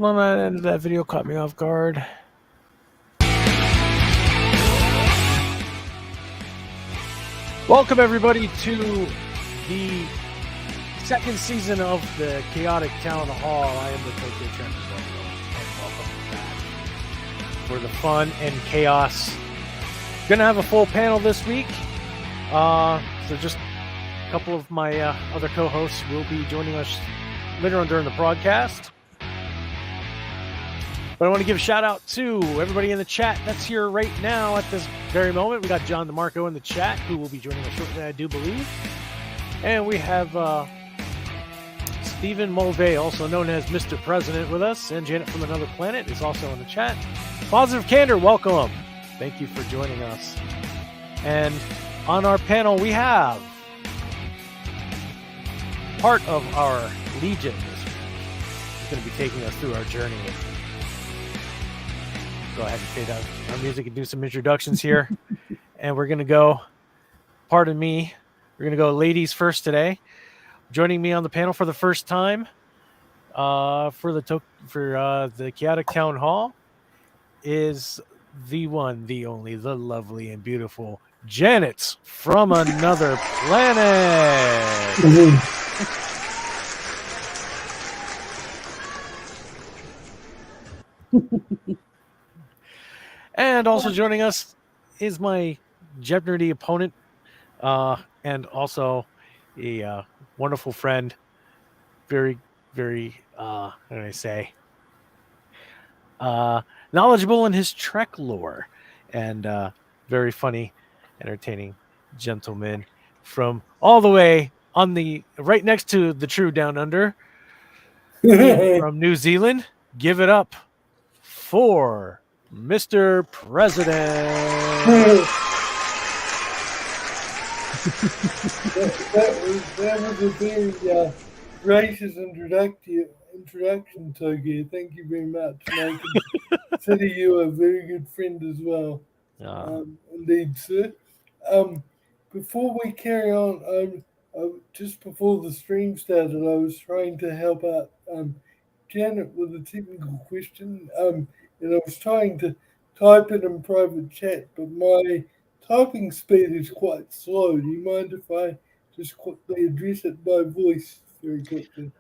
Hold on, that end of that video caught me off guard. Welcome everybody to the second season of the Chaotic Town Hall. I am the Tokyo Trend, and welcome back for the fun and chaos. Gonna have a full panel this week, so just a couple of my other co-hosts will be joining us later on during the broadcast. But I want to give a shout out to everybody in the chat that's here right now at this very moment. We got John DeMarco in the chat, who will be joining us shortly, I do believe. And we have Stephen Mulvey, also known as Mr. President, with us. And Janet from Another Planet is also in the chat. Positive Candor, welcome. Thank you for joining us. And on our panel, we have part of our Legion this week. He's going to be taking us through our journey. Go ahead and fade out our music and do some introductions here. And we're going to go, pardon me, we're going to go ladies first today. Joining me on the panel for the first time for the Chaotic Town Hall is the one, the only, the lovely and beautiful Janet from Another Planet. And also joining us is my Jeopardy opponent, and also a wonderful friend. Very, very, how do I say, knowledgeable in his Trek lore, and very funny, entertaining gentleman from all the way on the right next to the True Down Under from New Zealand. Give it up for Mr. President. that was a very gracious introduction, Togi. Thank you very much. And I consider you a very good friend as well. Indeed, sir. Before we carry on, just before the stream started, I was trying to help out Janet with a technical question. And I was trying to type it in private chat, but my typing speed is quite slow. Do you mind if I just quickly address it by voice very quickly?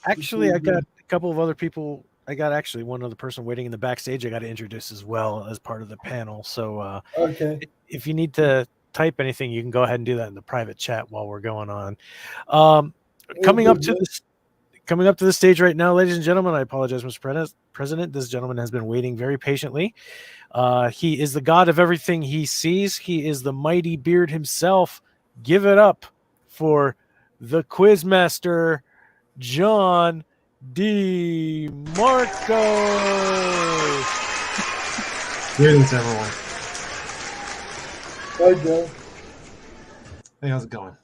Actually, I got a couple of other people. I got actually one other person waiting in the backstage I got to introduce as well as part of the panel. So okay, if you need to type anything, you can go ahead and do that in the private chat while we're going on. Coming up to the stage right now, ladies and gentlemen, I apologize, Mr. President. This gentleman has been waiting very patiently. He is the god of everything he sees. He is the mighty beard himself. Give it up for the Quizmaster, John DeMarco. Greetings, everyone. Hi, John. Hey, how's it going?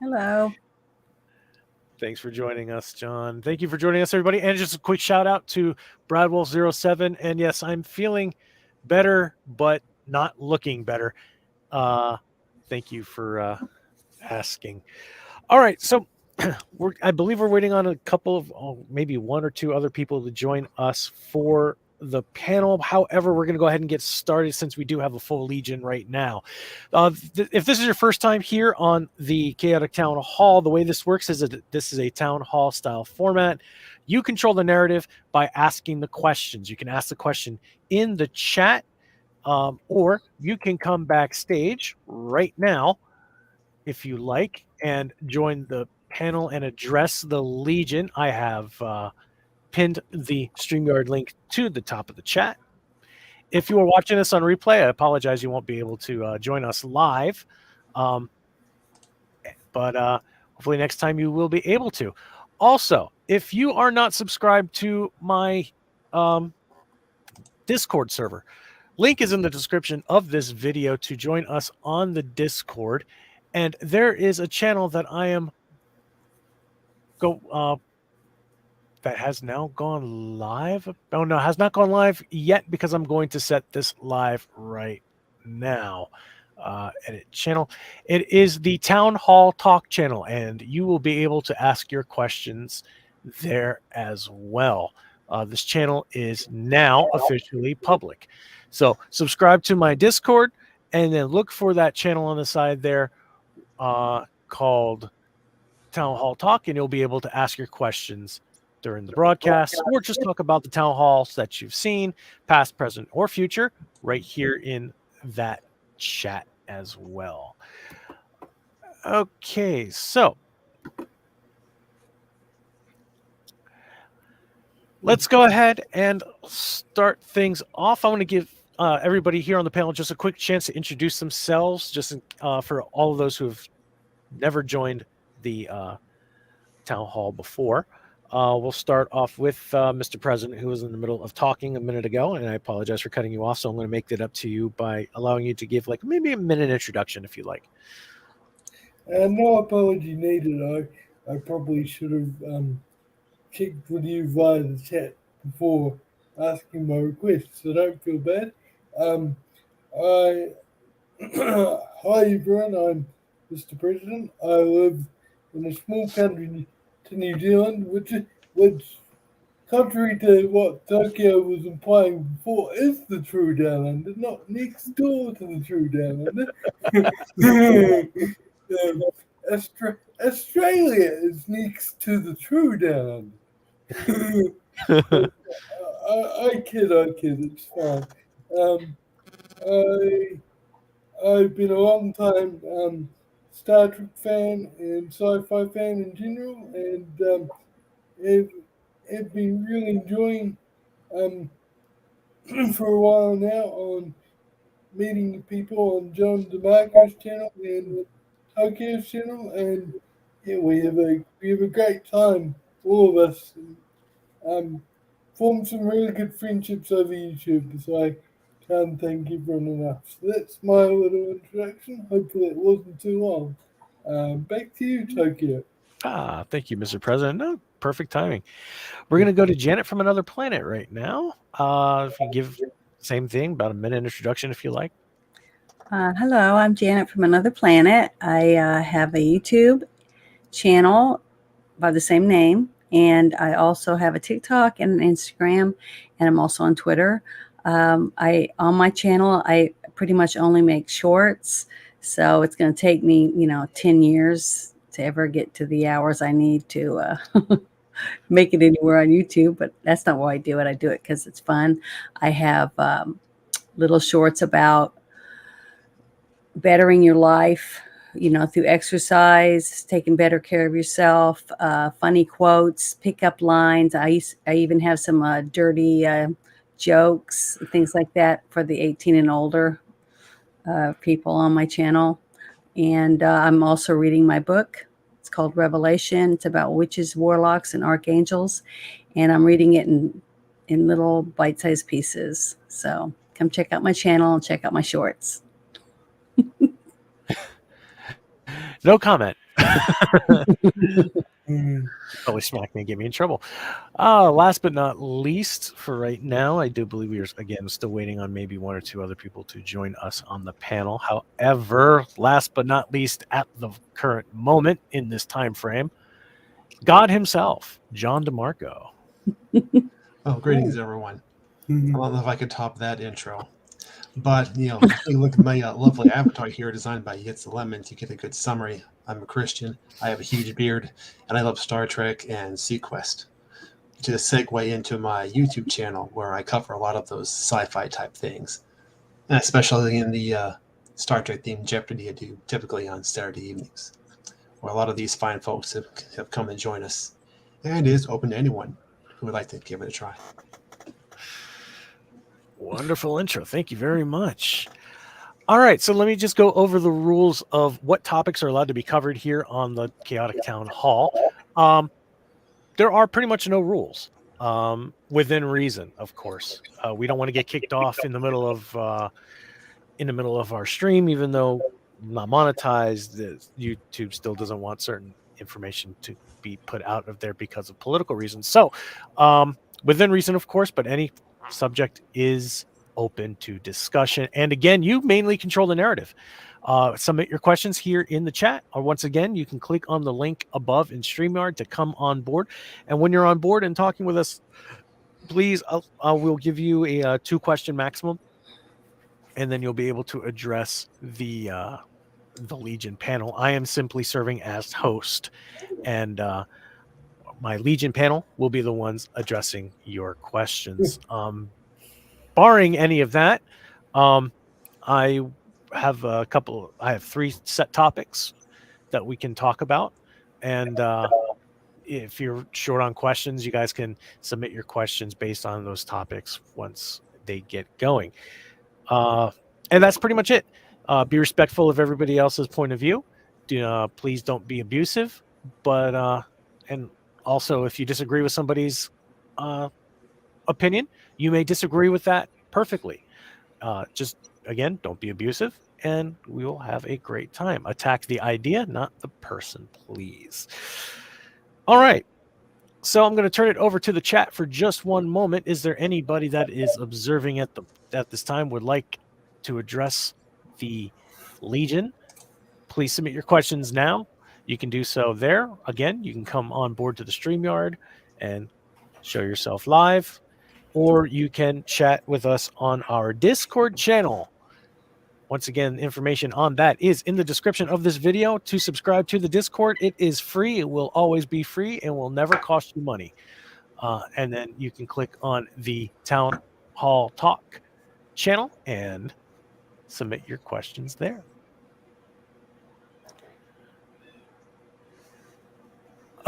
Hello. Thanks for joining us, John. Thank you for joining us, everybody. And just a quick shout out to Bradwolf07. And yes, I'm feeling better, but not looking better. Thank you for asking. All right, so I believe we're waiting on a couple of, maybe one or two other people to join us for the panel. However, we're going to go ahead and get started since we do have a full Legion right now. If this is your first time here on the Chaotic Town Hall, the way this works is that this is a town hall style format. You control the narrative by asking the questions. You can ask the question in the chat, or you can come backstage right now if you like and join the panel and address the Legion. I have pinned the StreamYard link to the top of the chat. If you are watching this on replay, I apologize you won't be able to join us live. But hopefully next time you will be able to. Also, if you are not subscribed to my Discord server, link is in the description of this video to join us on the Discord. And there is a channel that I am that has now gone live. Oh, no, has not gone live yet because I'm going to set this live right now. Edit channel. It is the Town Hall Talk channel, and you will be able to ask your questions there as well. This channel is now officially public. So subscribe to my Discord and then look for that channel on the side there called Town Hall Talk, and you'll be able to ask your questions during the broadcast or just talk about the town halls that you've seen, past, present, or future, right here in that chat as well. Okay, so let's go ahead and start things off. I want to give everybody here on the panel just a quick chance to introduce themselves, just for all of those who have never joined the town hall before. We'll start off with Mr. President, who was in the middle of talking a minute ago, and I apologize for cutting you off, so I'm going to make that up to you by allowing you to give like maybe a minute introduction if you like. No apology needed. I probably should have checked with you via the chat before asking my request, so don't feel bad. Hi everyone, I'm Mr. President. I live in a small country to New Zealand, which contrary to what Tokyo was implying before, is the true Down Under, not next door to the true Down Under. Australia is next to the true Down Under. I kid, it's fine. I've been a long time Star Trek fan and sci-fi fan in general, and have been really enjoying for a while now on meeting the people on John DeMarco's channel and Tokyo's channel, and yeah, we have a great time, all of us. Formed some really good friendships over YouTube, so I can't thank everyone enough. So that's my little introduction. Hopefully it wasn't too long. Back to you, Tokyo. Thank you, Mr. President. No, perfect timing. We're going to go to Janet from Another Planet right now. If you give same thing, about a minute introduction if you like. Hello, I'm Janet from Another Planet. I have a YouTube channel by the same name, and I also have a TikTok and an Instagram, and I'm also on Twitter. On my channel, I pretty much only make shorts, so it's going to take me, 10 years to ever get to the hours I need to make it anywhere on YouTube, but that's not why I do it. I do it because it's fun. I have little shorts about bettering your life, through exercise, taking better care of yourself, funny quotes, pickup lines. I even have some dirty jokes, things like that for the 18 and older people on my channel. And I'm also reading my book. It's called Revelation. It's about witches, warlocks, and archangels. And I'm reading it in little bite-sized pieces. So come check out my channel and check out my shorts. No comment. Probably smack me and get me in trouble. Last but not least, for right now, I do believe we are again still waiting on maybe one or two other people to join us on the panel. However, last but not least, at the current moment in this time frame, God himself, John DeMarco. Oh, greetings, everyone. I don't know if I could top that intro. But, if you look at my lovely avatar here designed by Yitz Lemons, you get a good summary. I'm a Christian, I have a huge beard, and I love Star Trek and SeaQuest. To segue into my YouTube channel, where I cover a lot of those sci-fi type things, and especially in the Star Trek themed Jeopardy I do typically on Saturday evenings, where a lot of these fine folks have come and joined us, and it is open to anyone who would like to give it a try. Wonderful intro. Thank you very much. All right, so let me just go over the rules of what topics are allowed to be covered here on the Chaotic Town Hall. There are pretty much no rules, within reason, of course. We don't want to get kicked off in the middle of our stream, even though not monetized. YouTube still doesn't want certain information to be put out of there because of political reasons. So, within reason, of course, but any subject is open to discussion. And again, you mainly control the narrative. Submit your questions here in the chat, or once again, you can click on the link above in StreamYard to come on board. And when you're on board and talking with us, please, we'll give you a 2-question maximum, and then you'll be able to address the Legion panel. I am simply serving as host, and my Legion panel will be the ones addressing your questions. Barring any of that, I have I have 3 set topics that we can talk about. And if you're short on questions, you guys can submit your questions based on those topics once they get going. And that's pretty much it. Be respectful of everybody else's point of view. Please don't be abusive. But and also, if you disagree with somebody's opinion, you may disagree with that perfectly. Just again, don't be abusive, and we will have a great time. Attack the idea, not the person, please. All right. So I'm going to turn it over to the chat for just one moment. Is there anybody that is observing at this time would like to address the Legion? Please submit your questions now. You can do so there. Again, you can come on board to the StreamYard and show yourself live, or you can chat with us on our Discord channel. Once again, information on that is in the description of this video. To subscribe to the Discord, it is free. It will always be free and will never cost you money. And then you can click on the Town Hall Talk channel and submit your questions there.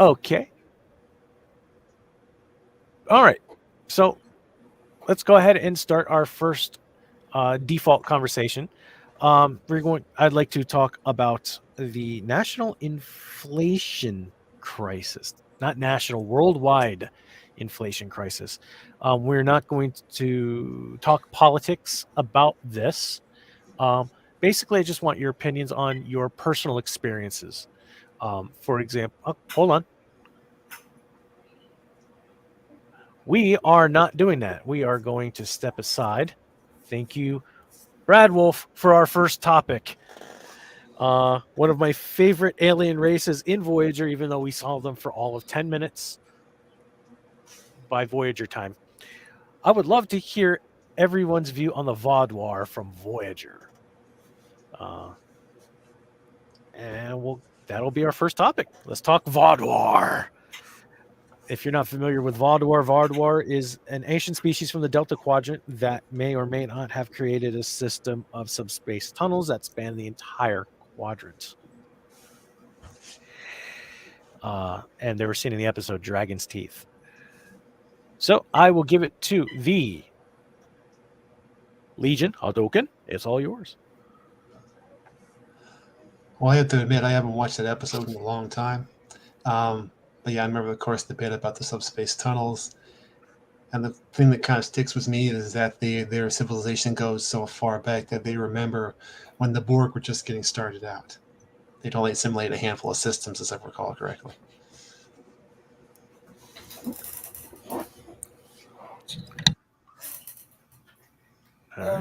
Okay. All right. So let's go ahead and start our first default conversation. I'd like to talk about the national inflation crisis, not national, worldwide inflation crisis. We're not going to talk politics about this. Basically, I just want your opinions on your personal experiences. For example, hold on. We are not doing that. We are going to step aside. Thank you, Brad Wolf, for our first topic. One of my favorite alien races in Voyager, even though we saw them for all of 10 minutes by Voyager time. I would love to hear everyone's view on the Vaadwaur from Voyager. And that'll be our first topic. Let's talk Vaadwaur. If you're not familiar with Vaadwaur, Vaadwaur is an ancient species from the Delta Quadrant that may or may not have created a system of subspace tunnels that span the entire quadrant. And they were seen in the episode Dragon's Teeth. So I will give it to the Legion. Hadouken, it's all yours. Well, I have to admit, I haven't watched that episode in a long time. But yeah, I remember, of course, the bit about the subspace tunnels. And the thing that kind of sticks with me is that their civilization goes so far back that they remember when the Borg were just getting started out. They'd only assimilated a handful of systems, as I recall correctly.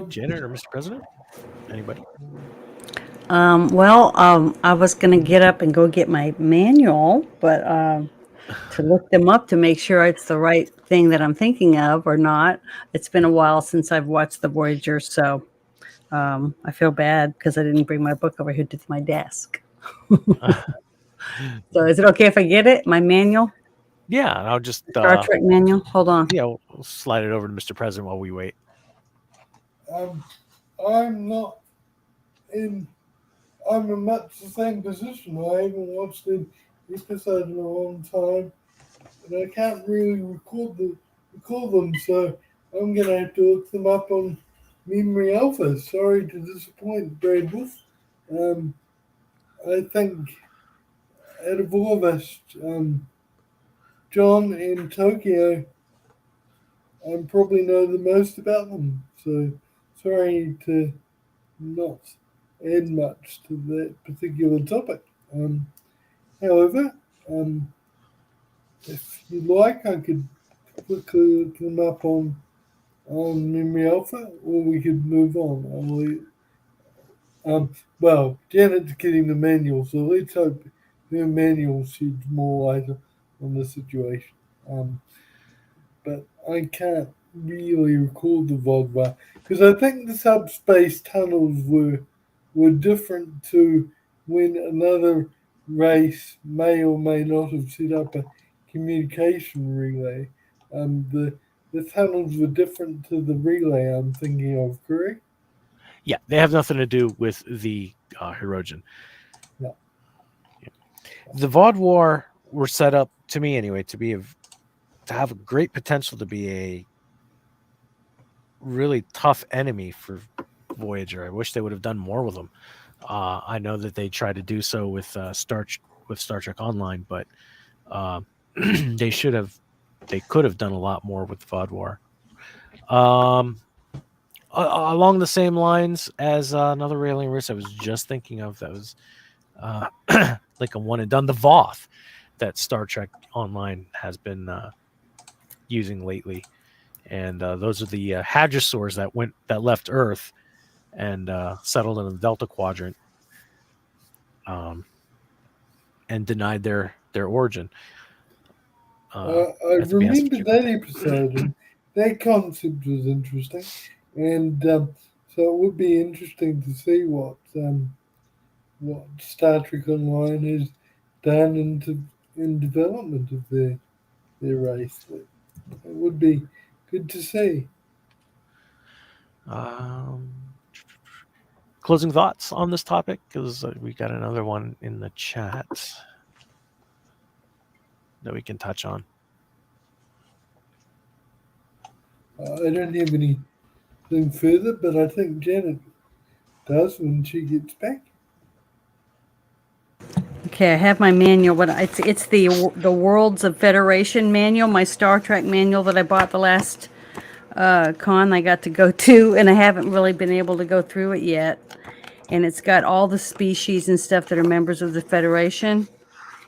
Janet or Mr. President? Anybody? I was going to get up and go get my manual, but to look them up to make sure it's the right thing that I'm thinking of or not. It's been a while since I've watched the Voyager, so I feel bad because I didn't bring my book over here to my desk. So is it okay if I get it, my manual? Yeah, and I'll just... Star Trek manual? Hold on. Yeah, we'll slide it over to Mr. President while we wait. I'm not in... I'm in much the same position. I haven't watched an episode in a long time, and I can't really recall them, so I'm going to have to look them up on Memory Alpha. Sorry to disappoint, Brad Wolf. I think out of all of us, John and Tokyo, I probably know the most about them, so sorry to not add much to that particular topic. However, if you'd like, I could quickly look them up on Memory Alpha, or we could move on. Well, Janet's getting the manual, so let's hope her manual sheds more light on the situation. But I can't really recall the VOD because I think the subspace tunnels were different to when another race may or may not have set up a communication relay. The tunnels were different to the relay I'm thinking of, correct? Yeah, they have nothing to do with the Hirogen. Yeah. The VOD War were set up, to me anyway, to have a great potential to be a really tough enemy for Voyager. I wish they would have done more with them. I know that they tried to do so with Star Trek Online, but they could have done a lot more with VOD War. Along the same lines as another alien race I was just thinking of that was like a one and done, the Voth that Star Trek Online has been using lately, and those are the hadrosaurs that left Earth and settled in the Delta Quadrant, and denied their origin. I at the behest of remember that Jupiter. episode, and that concept was interesting, and so it would be interesting to see what Star Trek Online has done in development of their race. It would be good to see. Closing thoughts on this topic, because we got another one in the chat that we can touch on. I don't have anything further, but I think Janet does when she gets back. Okay, I have my manual, but it's the Worlds of Federation manual, my Star Trek manual that I bought the last con I got to go to, and I haven't really been able to go through it yet. And it's got all the species and stuff that are members of the Federation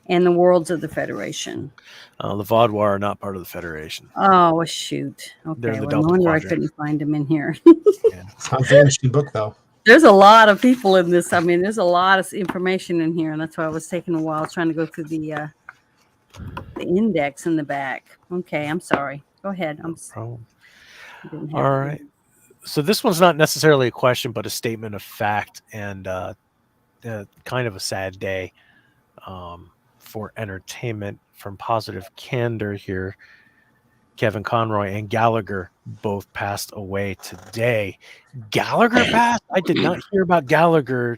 and the worlds of the Federation. The VOD War are not part of the Federation. Oh, shoot. They're in Okay, the well, Delta no wonder I Quadrant. couldn't find them in here. Yeah. Sounds like an interesting book, though. There's a lot of people in this. I mean, there's a lot of information in here, and that's why I was taking a while trying to go through the index in the back. Okay, I'm sorry. Go ahead. No problem. Didn't have All right. So this one's not necessarily a question, but a statement of fact, and kind of a sad day for entertainment. From Positive Candor here, Kevin Conroy and Gallagher both passed away today. Gallagher passed? I did not hear about Gallagher.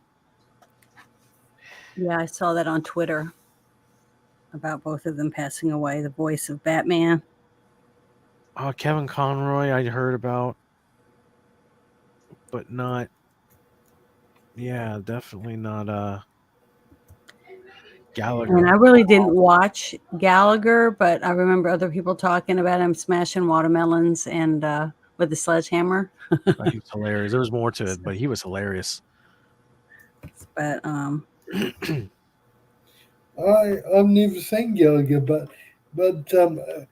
Yeah, I saw that on Twitter about both of them passing away. The voice of Batman. Kevin Conroy I heard about, but not. Yeah, definitely not Gallagher. And I really didn't watch Gallagher, but I remember other people talking about him smashing watermelons and with the sledgehammer. He was hilarious. There was more to it, but he was hilarious. But I've never seen Gallagher, but Janet?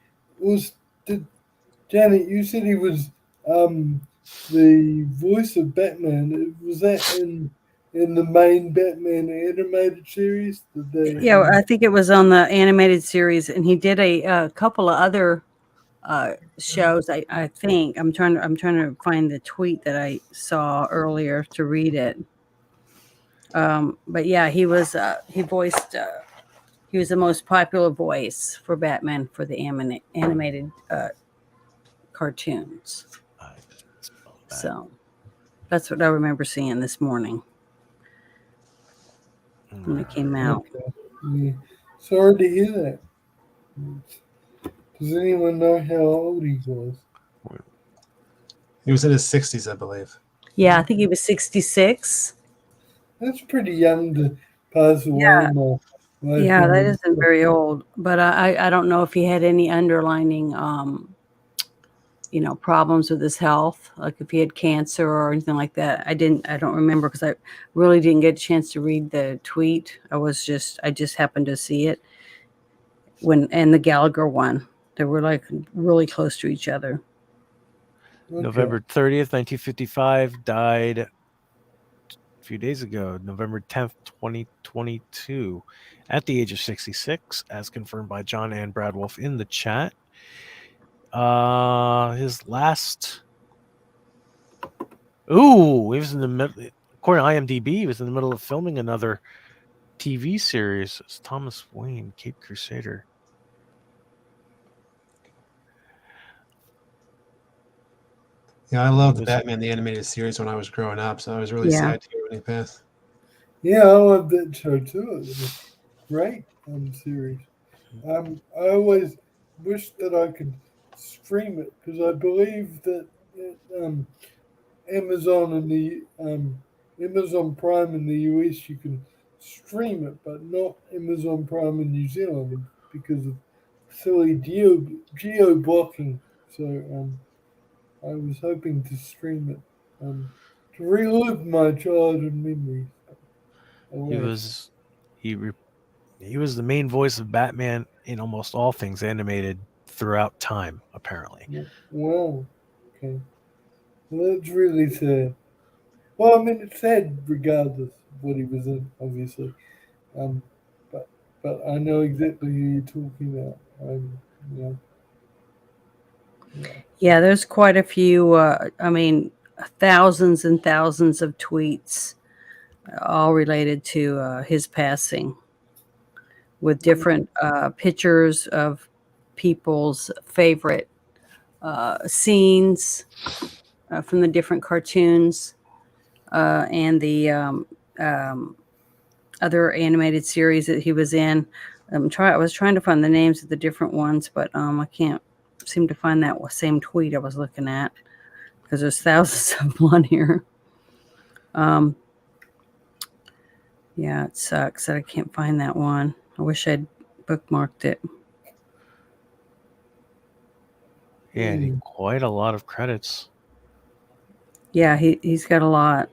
You said he was the voice of Batman. Was that in the main Batman animated series? yeah, I think it was on the animated series, and he did a couple of other shows. I think I'm trying to find the tweet that I saw earlier to read it. But yeah, he was he voiced. He was the most popular voice for Batman for the animated cartoons. So that's what I remember seeing this morning when it came out. Okay. Yeah. Sorry to hear that. Does anyone know how old he was? He was in his 60s, I believe. Yeah, I think he was 66. That's pretty young to pass away. Yeah. My Yeah, that opinion. isn't very old. But I don't know if he had any underlining problems with his health, like if he had cancer or anything like that. I don't remember because I really didn't get a chance to read the tweet. I just happened to see it and the Gallagher one. They were like really close to each other. November 30th, 1955, died a few days ago, November 10th, 2022, at the age of 66, as confirmed by John and Brad Wolf in the chat. His last... Ooh, he was in the middle... According to IMDb, he was in the middle of filming another TV series. It's Thomas Wayne, Cape Crusader. Yeah, I loved Batman the Animated Series when I was growing up, so I was really sad to hear when he passed. Yeah, I love that show too. It was a great series. I always wish that I could stream it because I believe that Amazon and the Amazon Prime in the US you can stream it, but not Amazon Prime in New Zealand because of silly geo blocking. So I was hoping to stream it to relive my childhood memories. He was the main voice of Batman in almost all things animated throughout time, apparently. Wow. Okay. Well, that's really sad. Well, I mean, it's sad regardless of what he was in, obviously. But I know exactly who you're talking about. Yeah, there's quite a few. I mean, thousands and thousands of tweets, all related to his passing, with different pictures of people's favorite scenes from the different cartoons and the other animated series that he was in. I was trying to find the names of the different ones, but I can't seem to find that same tweet I was looking at because there's thousands of them on here. Yeah, it sucks that I can't find that one. I wish I'd bookmarked it. Yeah, and quite a lot of credits. Yeah, he's got a lot.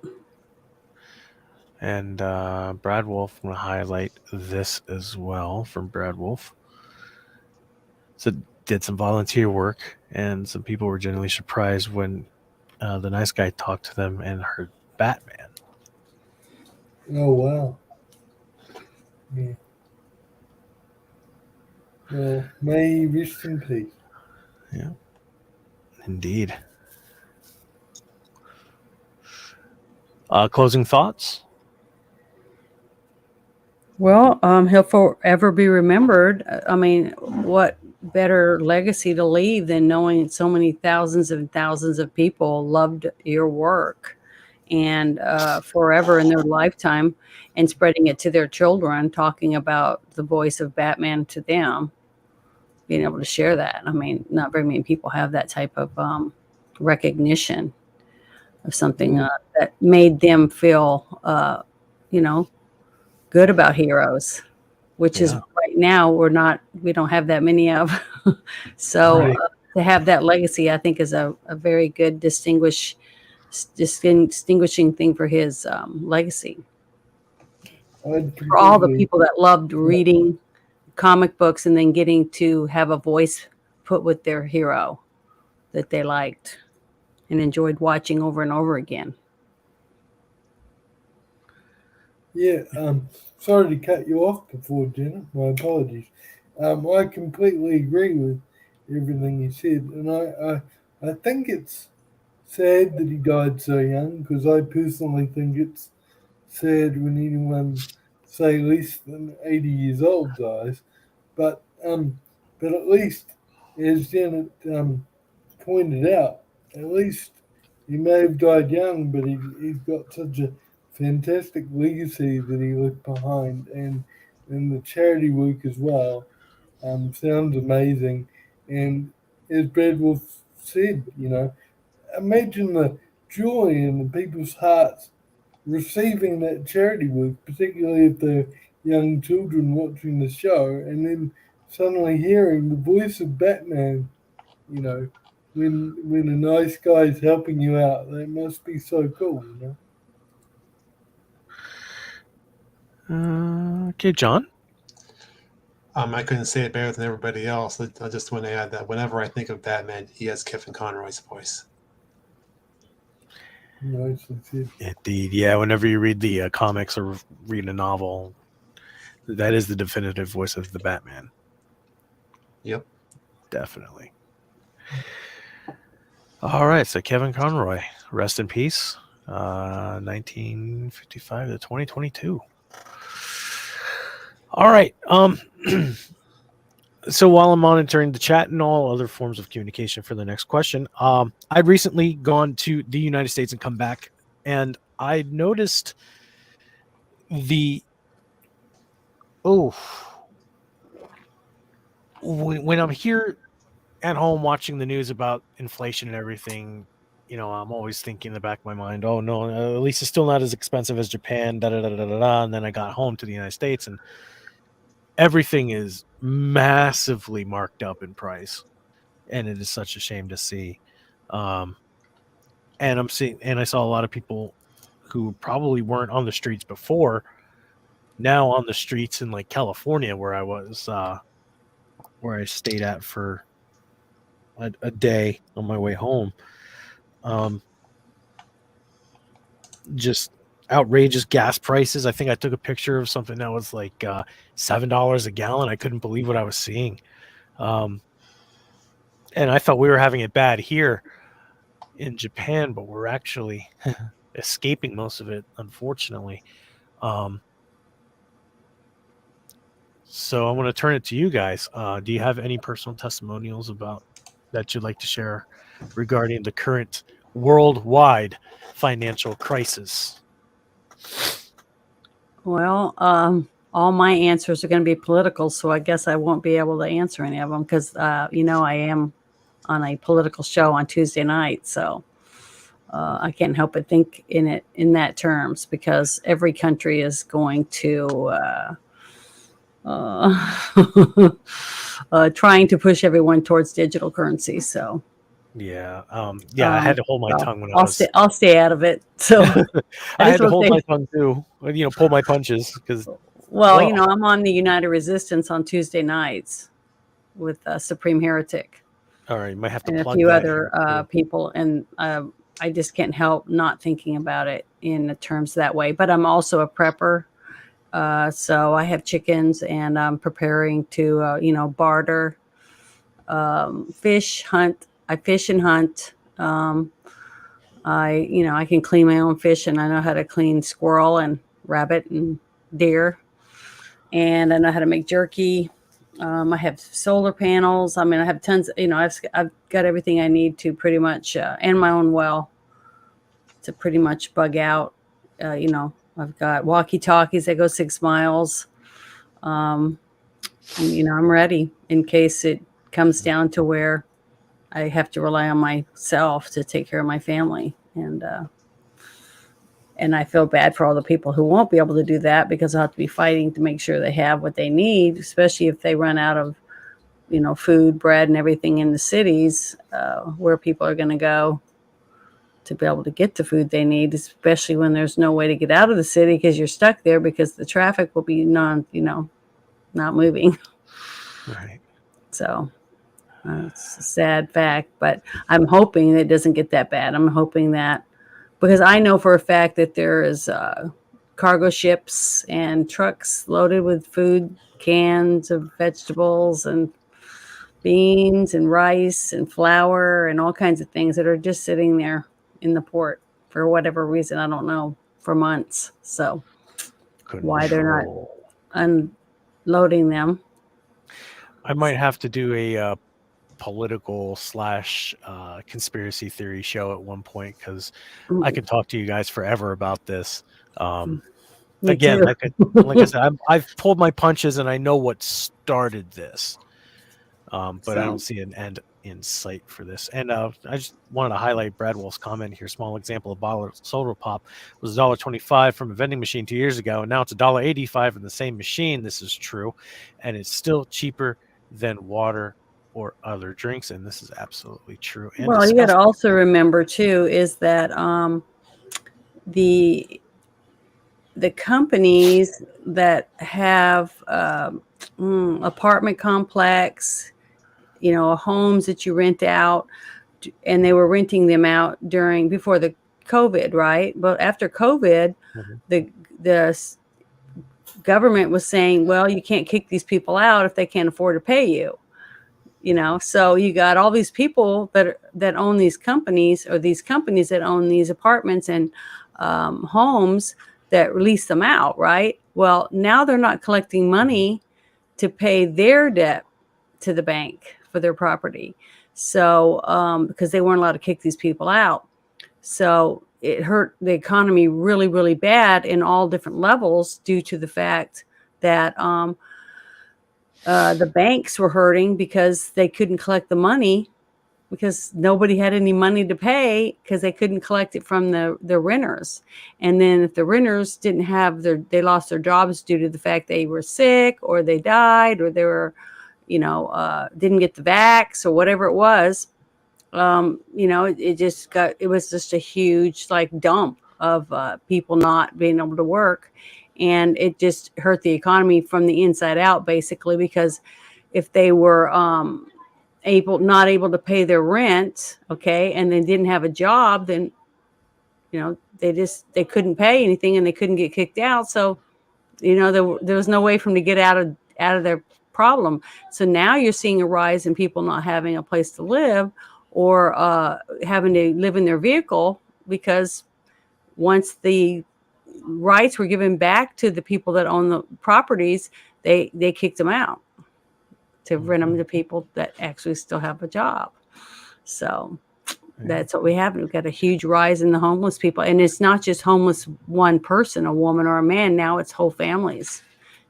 And Brad Wolf, I'm going to highlight this as well from Brad Wolf. So did some volunteer work, and some people were genuinely surprised when the nice guy talked to them and heard Batman. Oh, wow. Yeah. Well, may he rest in peace. Yeah, indeed. Closing thoughts? Well, he'll forever be remembered. I mean, what better legacy to leave than knowing so many thousands and thousands of people loved your work and forever in their lifetime, and spreading it to their children, talking about the voice of Batman to them, being able to share that. I mean, not very many people have that type of recognition of something that made them feel, good about heroes, which is right now we don't have that many of. So to have that legacy, I think, is a very good distinguishing thing for his legacy. For all the people that loved reading comic books and then getting to have a voice put with their hero that they liked and enjoyed watching over and over again. Yeah, sorry to cut you off before, Jenna. My apologies. I completely agree with everything you said, and I think it's sad that he died so young, because I personally think it's sad when anyone, say, less than 80 years old dies. But at least, as Janet pointed out, at least he may have died young, but he's got such a fantastic legacy that he left behind, and the charity work as well sounds amazing. And as Brad Wolf said, imagine the joy in the people's hearts receiving that charity work, particularly if they're young children watching the show, and then suddenly hearing the voice of Batman, when a nice guy's helping you out. That must be so cool, Okay, John? I couldn't say it better than everybody else. I just want to add that whenever I think of Batman, he has Kevin Conroy's voice. Nicely said. Indeed, yeah. Whenever you read the comics or read a novel, that is the definitive voice of the Batman. Yep. Definitely. All right, so Kevin Conroy, rest in peace. 1955 to 2022. All right. So while I'm monitoring the chat and all other forms of communication for the next question, I'd recently gone to the United States and come back, and I noticed when I'm here at home watching the news about inflation and everything, I'm always thinking in the back of my mind, oh no, at least it's still not as expensive as Japan, da da da da da da. And then I got home to the United States, and everything is massively marked up in price, and it is such a shame to see. Um, and I saw a lot of people who probably weren't on the streets before, now on the streets in like California, where I stayed at for a day on my way home. Just outrageous gas prices. I think I took a picture of something that was like $7 a gallon. I couldn't believe what I was seeing. And I thought we were having it bad here in Japan, but we're actually escaping most of it, unfortunately. So I want to turn it to you guys. Do you have any personal testimonials about that you'd like to share regarding the current worldwide financial crisis? Well, all my answers are going to be political, so I guess I won't be able to answer any of them because, I am on a political show on Tuesday night, so I can't help but think in that terms because every country is going to trying to push everyone towards digital currency. So yeah, I had to hold my tongue when I'll stay out of it. So I had to hold my tongue too. Pull my punches because. Well, I'm on the United Resistance on Tuesday nights with Supreme Heretic. All right, you might have to and plug a few that other people, and I just can't help not thinking about it in terms that way. But I'm also a prepper, so I have chickens, and I'm preparing to barter, fish, hunt. I fish and hunt. I can clean my own fish, and I know how to clean squirrel and rabbit and deer, and I know how to make jerky. I have solar panels. I mean, I have tons. I've got everything I need to pretty much, and my own well to pretty much bug out. I've got walkie-talkies that go 6 miles. And, I'm ready in case it comes down to where I have to rely on myself to take care of my family. And I feel bad for all the people who won't be able to do that because I'll have to be fighting to make sure they have what they need, especially if they run out of, food, bread, and everything in the cities, where people are going to go to be able to get the food they need, especially when there's no way to get out of the city because you're stuck there because the traffic will be not moving. Right. So it's a sad fact, but I'm hoping it doesn't get that bad. I'm hoping that, because I know for a fact that there is cargo ships and trucks loaded with food, cans of vegetables and beans and rice and flour and all kinds of things that are just sitting there in the port for whatever reason. I don't know, for months. So why they're not unloading them. I might have to do a political / conspiracy theory show at one point because I can talk to you guys forever about this. Again, like I said, I've pulled my punches and I know what started this, but I don't see an end in sight for this. And I just wanted to highlight Brad Wolf's comment here. Small example: a bottle of soda pop was $1.25 from a vending machine 2 years ago, and now it's $1.85 in the same machine. This is true, and it's still cheaper than water or other drinks, and this is absolutely true. And well, you got to also remember too is that the companies that have apartment complex, homes that you rent out, and they were renting them out before the COVID, right? But after COVID, the government was saying, well, you can't kick these people out if they can't afford to pay you. So you got all these people that own these companies, or these companies that own these apartments and homes that lease them out, right? Well, now they're not collecting money to pay their debt to the bank for their property. So because they weren't allowed to kick these people out. So it hurt the economy really, really bad in all different levels due to the fact that the banks were hurting because they couldn't collect the money, because nobody had any money to pay because they couldn't collect it from the renters. And then if the renters didn't have they lost their jobs due to the fact they were sick, or they died, or they were, didn't get the vax, or whatever it was, it was just a huge dump of people not being able to work. And it just hurt the economy from the inside out, basically, because if they were not able to pay their rent, okay, and they didn't have a job, then they couldn't pay anything, and they couldn't get kicked out. So there was no way for them to get out of their problem. So now you're seeing a rise in people not having a place to live, or having to live in their vehicle, because once the rights were given back to the people that own the properties, they kicked them out to rent them to people that actually still have a job. So that's what we have. We've got a huge rise in the homeless people. And it's not just homeless one person, a woman or a man. Now it's whole families.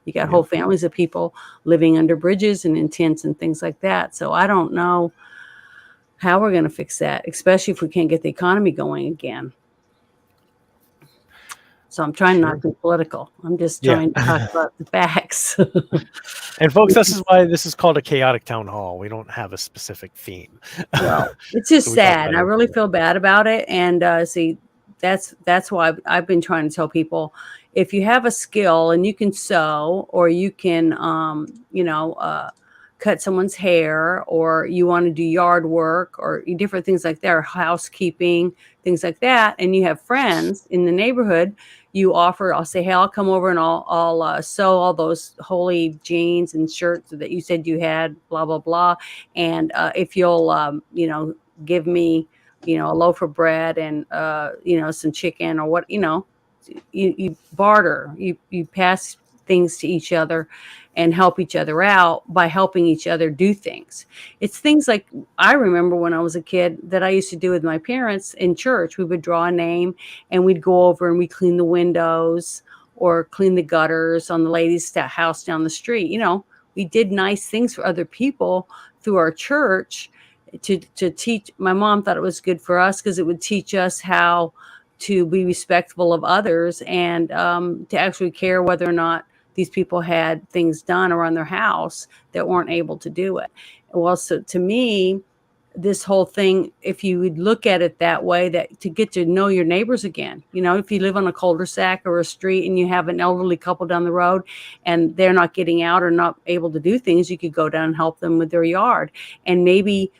You got whole families of people living under bridges and in tents and things like that. So I don't know how we're going to fix that, especially if we can't get the economy going again. So I'm trying not to be political. I'm just trying to talk about the facts. And folks, this is why this is called a chaotic town hall. We don't have a specific theme. Well, it's just sad. I really feel bad about it. And see, that's why I've been trying to tell people, if you have a skill and you can sew, or you can, cut someone's hair, or you want to do yard work, or different things like that, or housekeeping, things like that, and you have friends in the neighborhood, I'll say, hey, I'll come over and I'll sew all those holy jeans and shirts that you said you had, blah, blah, blah. And if you'll, give me, a loaf of bread and, some chicken, or what, you barter, you pass things to each other and help each other out by helping each other do things. It's things like, I remember when I was a kid that I used to do with my parents in church. We would draw a name and we'd go over and we'd clean the windows or clean the gutters on the lady's house down the street. We did nice things for other people through our church to teach. My mom thought it was good for us because it would teach us how to be respectful of others, and to actually care whether or not these people had things done around their house that weren't able to do it. Well, so to me, this whole thing, if you would look at it that way, that to get to know your neighbors again, if you live on a cul-de-sac or a street and you have an elderly couple down the road and they're not getting out or not able to do things, you could go down and help them with their yard. And maybe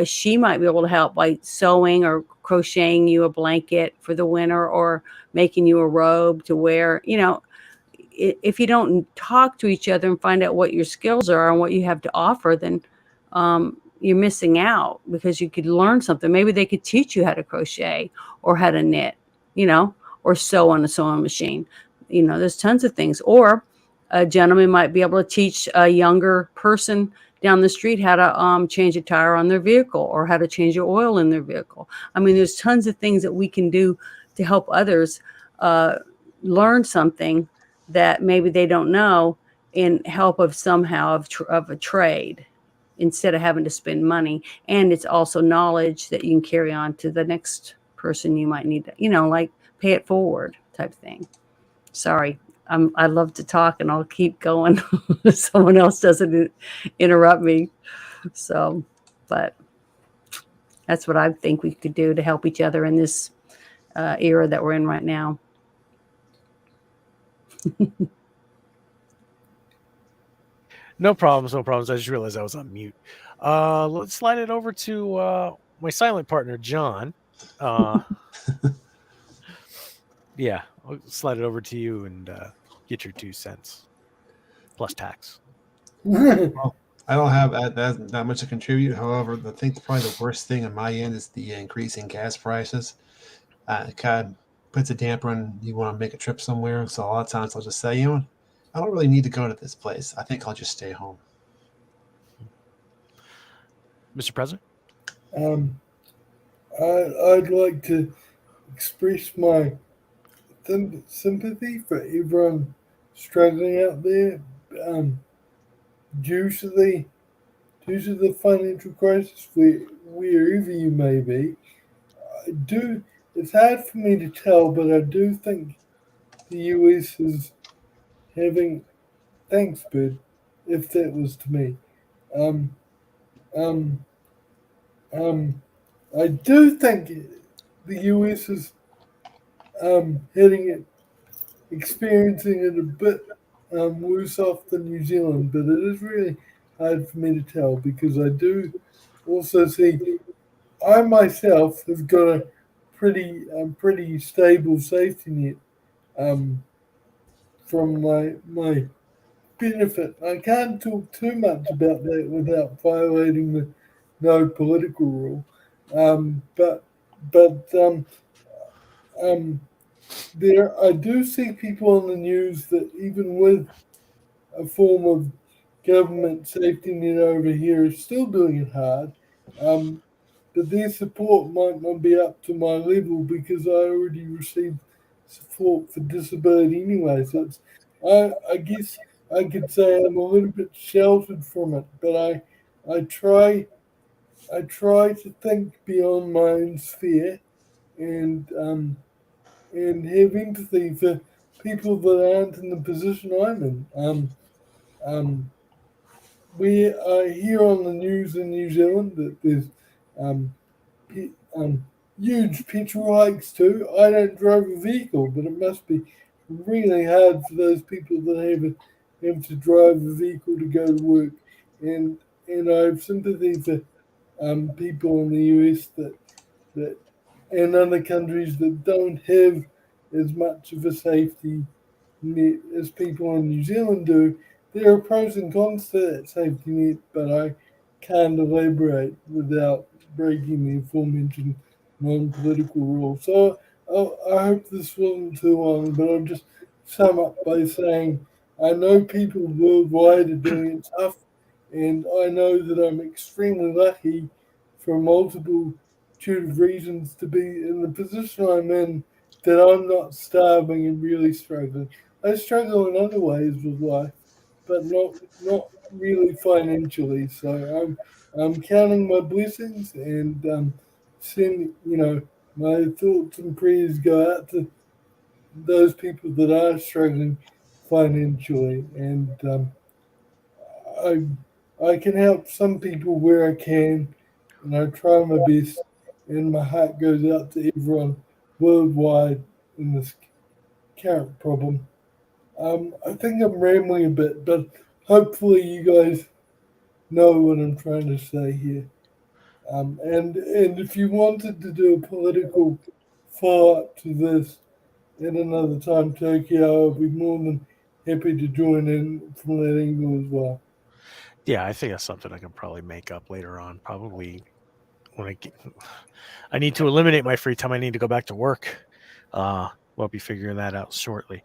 she might be able to help by sewing or crocheting you a blanket for the winter, or making you a robe to wear. If you don't talk to each other and find out what your skills are and what you have to offer, then you're missing out, because you could learn something. Maybe they could teach you how to crochet or how to knit, or sew on a sewing machine. There's tons of things. Or a gentleman might be able to teach a younger person down the street how to change a tire on their vehicle, or how to change the oil in their vehicle. I mean, there's tons of things that we can do to help others learn something that maybe they don't know, in help of somehow of a trade, instead of having to spend money. And it's also knowledge that you can carry on to the next person you might need to, like pay it forward type thing. Sorry. I love to talk, and I'll keep going if someone else doesn't interrupt me. So, but that's what I think we could do to help each other in this era that we're in right now. No problems. I just realized I was on mute. Let's slide it over to my silent partner, John. Yeah, I'll slide it over to you and get your 2 cents plus tax. Well, I don't have that much to contribute. However, I think probably the worst thing on my end is the increasing gas prices. It kind of puts a damper on you want to make a trip somewhere. So a lot of times I'll just say, you know what, I don't really need to go to this place. I think I'll just stay home. Mr. President? um, I'd like to express my sympathy for everyone struggling out there um, due to the financial crisis wherever you may be. I do. It's hard for me to tell, but I do think the US is having. Thanks, Bud. If that was to me, um, um, I do think the US is heading it, experiencing it a bit worse off than New Zealand, but it is really hard for me to tell because I do also see I myself have got a pretty stable safety net um, from my benefit. I can't talk too much about that without violating the no political rule. But um, there I do see people on the news that even with a form of government safety net over here is still doing it hard. Um, but their support might not be up to my level because I already received support for disability anyway. So I guess I could say I'm a little bit sheltered from it, but I try to think beyond my own sphere and have empathy for people that aren't in the position I'm in. Um, we hear on the news in New Zealand that there's um, huge petrol hikes too. I don't drive a vehicle, but it must be really hard for those people that have to drive a vehicle to go to work. And I have sympathy for people in the US that and other countries that don't have as much of a safety net as people in New Zealand do. There are pros and cons to that safety net, but I can't elaborate without breaking the aforementioned non-political rules. So I hope this wasn't too long, but I'll just sum up by saying I know people worldwide are doing it tough, and I know that I'm extremely lucky for multiple of reasons to be in the position I'm in that I'm not starving and really struggling. I struggle in other ways with life, but not really financially. So I'm counting my blessings and send my thoughts and prayers go out to those people that are struggling financially, and I I can help some people where I can, and I try my best. And my heart goes out to everyone worldwide in this current problem. I think I'm rambling a bit, but hopefully you guys know what I'm trying to say here. And if you wanted to do a political follow-up to this at another time, Tokyo, I'll be more than happy to join in from that angle as well. Yeah, I think that's something I can probably make up later on. Probably when I need to eliminate my free time. I need to go back to work. We'll be figuring that out shortly.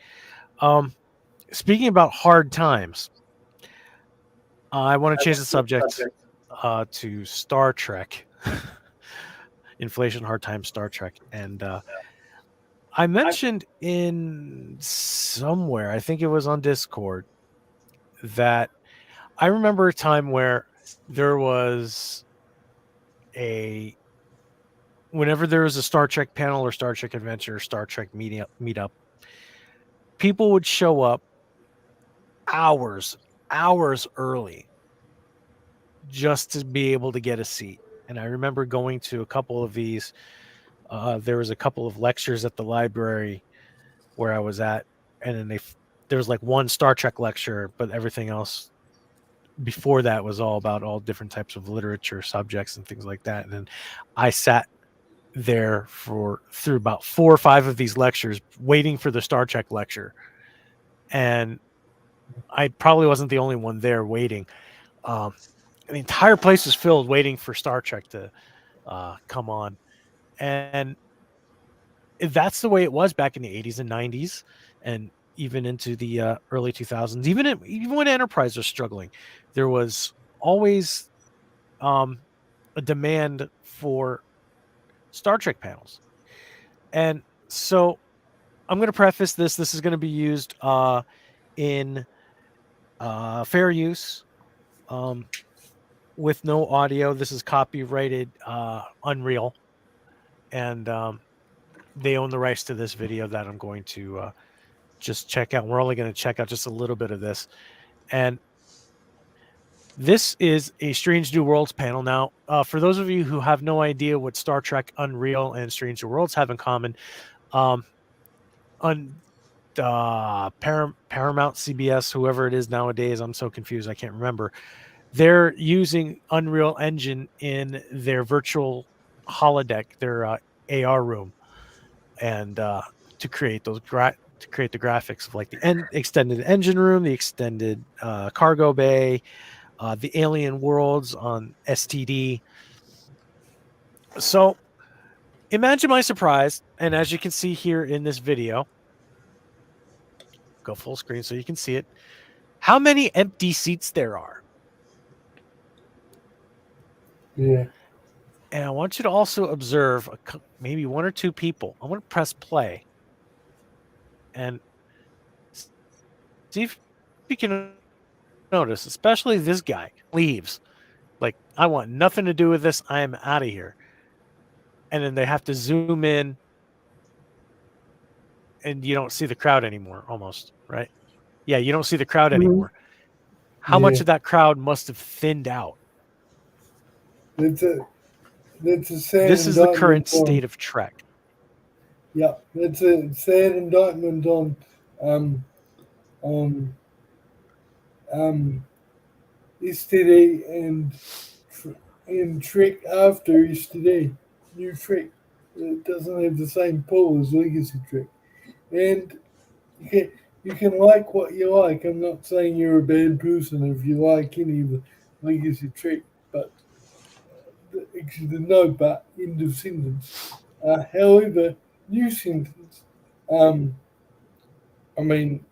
Speaking about hard times, I want to change the subject to Star Trek. Inflation, hard times, Star Trek. And I mentioned in somewhere, I think it was on Discord, that I remember a time where there was whenever there was a Star Trek panel or Star Trek adventure or Star Trek meetup, people would show up hours early just to be able to get a seat. And I remember going to a couple of these. There was a couple of lectures at the library where I was at, and then there was like one Star Trek lecture, but everything else before that was all about all different types of literature subjects and things like that. And then I sat there through about 4 or 5 of these lectures, waiting for the Star Trek lecture, and I probably wasn't the only one there waiting. The entire place was filled, waiting for Star Trek to come on, and that's the way it was back in the 80s and 90s, and even into the early 2000s. Even when Enterprise was struggling, there was always a demand for Star Trek panels. And so I'm going to preface this. This is going to be used in fair use with no audio. This is copyrighted Unreal, and they own the rights to this video that I'm going to just check out. We're only going to check out just a little bit of this. And this is a Strange New Worlds panel. Now, for those of you who have no idea what Star Trek Unreal and Strange New Worlds have in common, on Paramount, CBS, whoever it is nowadays, I'm so confused, I can't remember. They're using Unreal Engine in their virtual holodeck, their AR room, and to create the graphics of like the extended engine room, the extended cargo bay, the alien worlds on STD. So imagine my surprise, and as you can see here in this video, go full screen so you can see it, how many empty seats there are. Yeah. And I want you to also observe maybe 1 or 2 people. I'm going to press play and see if you can notice, especially this guy leaves. Like, I want nothing to do with this. I am out of here. And then they have to zoom in, and you don't see the crowd anymore, almost, right? Yeah, you don't see the crowd anymore. How much of that crowd must have thinned out? That's a sad This is the current state of Trek. Yeah, that's a sad indictment on yesterday and Trek after yesterday. New Trek. It doesn't have the same pull as Legacy Trek. And you can like what you like. I'm not saying you're a bad person if you like any of the Legacy Trek, but actually the no but end of sentence. However, new sentence. I mean,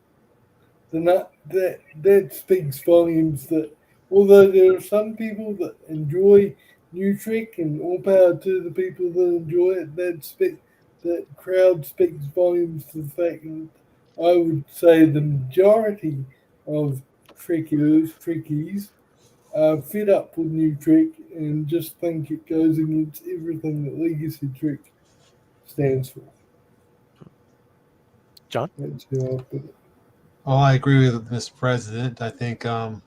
that speaks volumes. That although there are some people that enjoy New Trek, and all power to the people that enjoy it, that crowd speaks volumes to the fact that I would say the majority of Trekkies are fed up with New Trek and just think it goes against everything that Legacy Trek stands for. John? That's how I put it. Oh, I agree with Mr. President. I think the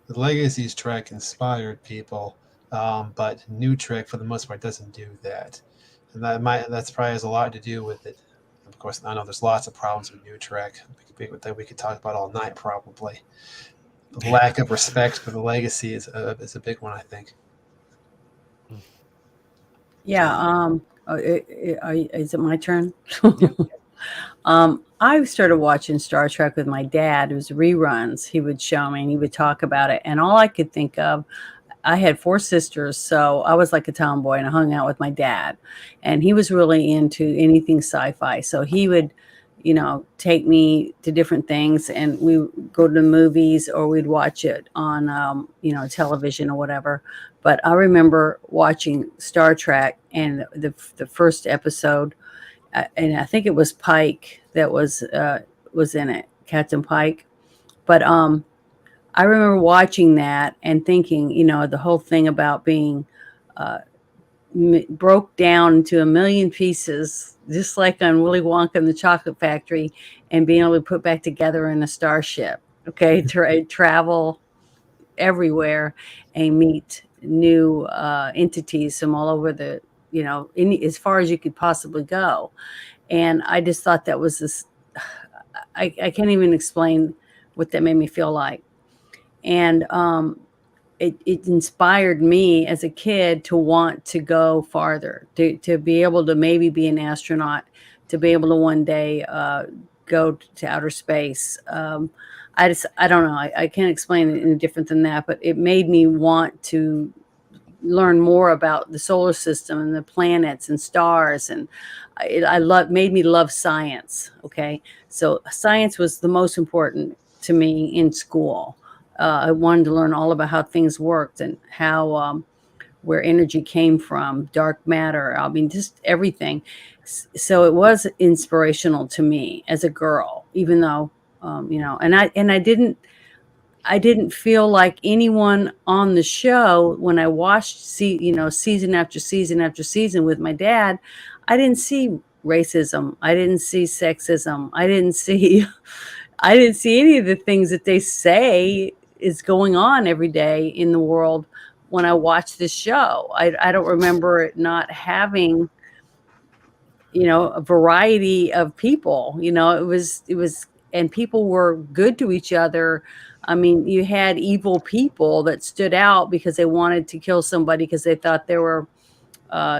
Legacy's Trek inspired people, but New Trek, for the most part, doesn't do that. And that's probably has a lot to do with it. Of course, I know there's lots of problems with New Trek that we could talk about all night, probably. The lack of respect for the Legacy is a big one, I think. Yeah. Is it my turn? I started watching Star Trek with my dad. It was reruns. He would show me and he would talk about it. And all I could think of, I had 4 sisters, so I was like a tomboy and I hung out with my dad. And he was really into anything sci-fi. So he would, take me to different things, and we would go to the movies or we'd watch it on, television or whatever. But I remember watching Star Trek, and the first episode, and I think it was Pike that was in it, Captain Pike. But I remember watching that and thinking, the whole thing about being broke down into a million pieces, just like on Willy Wonka and the Chocolate Factory, and being able to put back together in a starship. Okay, travel everywhere and meet new entities from all over the, as far as you could possibly go. And I just thought that was this, I can't even explain what that made me feel like. And it inspired me as a kid to want to go farther, to be able to maybe be an astronaut, to be able to one day go to outer space. I don't know. I can't explain it any different than that, but it made me want to learn more about the solar system and the planets and stars, and made me love science. Okay, so science was the most important to me in school. I wanted to learn all about how things worked and how where energy came from, dark matter. I mean, just everything. So it was inspirational to me as a girl, even though and I didn't feel like anyone on the show when I watched season after season after season with my dad. I didn't see racism. I didn't see sexism. I didn't see any of the things that they say is going on every day in the world when I watched this show. I don't remember it not having a variety of people. It was and people were good to each other. I mean, you had evil people that stood out because they wanted to kill somebody because they thought they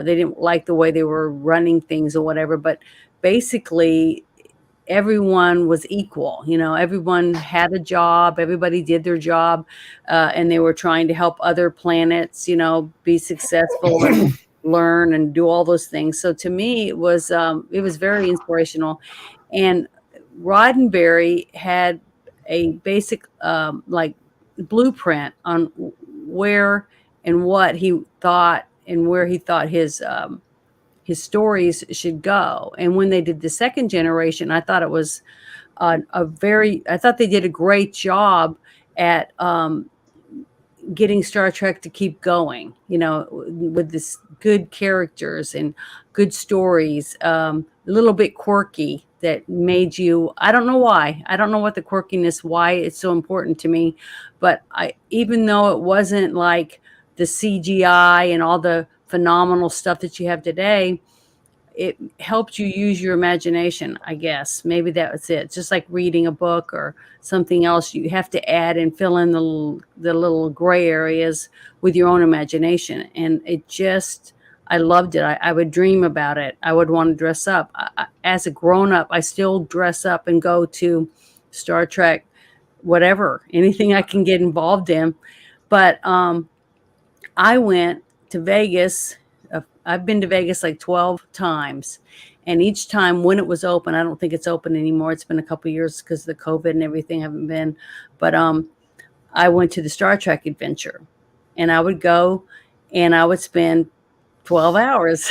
didn't like the way they were running things or whatever. But basically, everyone was equal. Everyone had a job. Everybody did their job, and they were trying to help other planets, be successful and learn and do all those things. So to me, it was very inspirational. And Roddenberry had a basic like blueprint on where and what he thought and where he thought his stories should go. And when they did the second generation, I thought it was I thought they did a great job at getting Star Trek to keep going, with this good characters and good stories, a little bit quirky that made you, I don't know why. I don't know what the quirkiness, why it's so important to me. But even though it wasn't like the CGI and all the phenomenal stuff that you have today, it helped you use your imagination, I guess. Maybe that was it. Just like reading a book or something else, you have to add and fill in the little gray areas with your own imagination. And I loved it. I would dream about it. I would want to dress up. As a grown-up, I still dress up and go to Star Trek, whatever, anything I can get involved in. But I went to Vegas. I've been to Vegas like 12 times. And each time when it was open, I don't think it's open anymore. It's been a couple of years because of the COVID and everything. I haven't been. But I went to the Star Trek adventure. And I would go and I would spend 12 hours